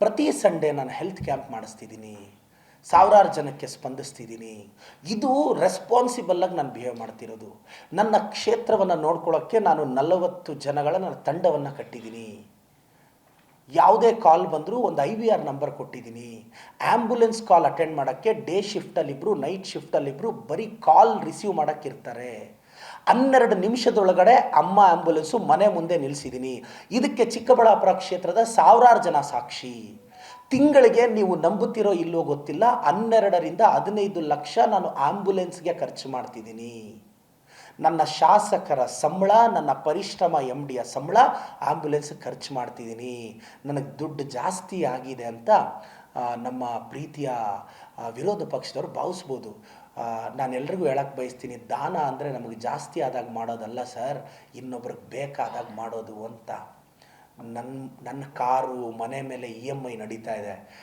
ಪ್ರತಿ ಸಂಡೇ ನಾನು health camp ಮಾಡಿಸ್ತಿದ್ದೀನಿ, ಸಾವಿರಾರು ಜನಕ್ಕೆ ಸ್ಪಂದಿಸ್ತಿದ್ದೀನಿ. ಇದು ರೆಸ್ಪಾನ್ಸಿಬಲ್ಲಾಗಿ ನಾನು ಬಿಹೇವ್ ಮಾಡ್ತಿರೋದು. ನನ್ನ ಕ್ಷೇತ್ರವನ್ನು ನೋಡ್ಕೊಳ್ಳೋಕ್ಕೆ ನಾನು 40 ಜನಗಳ ನನ್ನ ತಂಡವನ್ನು ಕಟ್ಟಿದ್ದೀನಿ. ಯಾವುದೇ ಕಾಲ್ ಬಂದರೂ ಒಂದು IVR ನಂಬರ್ ಕೊಟ್ಟಿದ್ದೀನಿ. ಆ್ಯಂಬುಲೆನ್ಸ್ ಕಾಲ್ ಅಟೆಂಡ್ ಮಾಡೋಕ್ಕೆ ಡೇ ಶಿಫ್ಟಲ್ಲಿಬ್ಬರು, ನೈಟ್ ಶಿಫ್ಟಲ್ಲಿಬ್ಬರು ಬರೀ ಕಾಲ್ ರಿಸೀವ್ ಮಾಡೋಕ್ಕಿರ್ತಾರೆ. 12 ನಿಮಿಷದೊಳಗಡೆ ಅಮ್ಮ ಆ್ಯಂಬುಲೆನ್ಸು ಮನೆ ಮುಂದೆ ನಿಲ್ಲಿಸಿದ್ದೀನಿ. ಇದಕ್ಕೆ ಚಿಕ್ಕಬಳ್ಳಾಪುರ ಕ್ಷೇತ್ರದ ಸಾವಿರಾರು ಜನ ಸಾಕ್ಷಿ. ತಿಂಗಳಿಗೆ ನೀವು ನಂಬುತ್ತಿರೋ ಇಲ್ಲೋ ಗೊತ್ತಿಲ್ಲ, 12ರಿಂದ 15 ಲಕ್ಷ ನಾನು ಆ್ಯಂಬುಲೆನ್ಸ್ಗೆ ಖರ್ಚು ಮಾಡ್ತಿದ್ದೀನಿ. ನನ್ನ ಶಾಸಕರ ಸಂಬಳ, ನನ್ನ ಪರಿಶ್ರಮ MDಯ ಸಂಬಳ ಆ್ಯಂಬುಲೆನ್ಸ್ ಖರ್ಚು ಮಾಡ್ತಿದ್ದೀನಿ. ನನಗೆ ದುಡ್ಡು ಜಾಸ್ತಿ ಆಗಿದೆ ಅಂತ ನಮ್ಮ ಪ್ರೀತಿಯ ವಿರೋಧ ಪಕ್ಷದವರು ಭಾವಿಸ್ಬೋದು. ನಾನು ಎಲ್ರಿಗೂ ಹೇಳಕ್ಕೆ ಬಯಸ್ತೀನಿ, ದಾನ ಅಂದರೆ ನಮಗೆ ಜಾಸ್ತಿ ಆದಾಗ ಮಾಡೋದಲ್ಲ ಸರ್, ಇನ್ನೊಬ್ರಿಗೆ ಬೇಕಾದಾಗ ಮಾಡೋದು ಅಂತ. ನನ್ನ ಕಾರು ಮನೆ ಮೇಲೆ EMI ನಡೀತಾ ಇದೆ.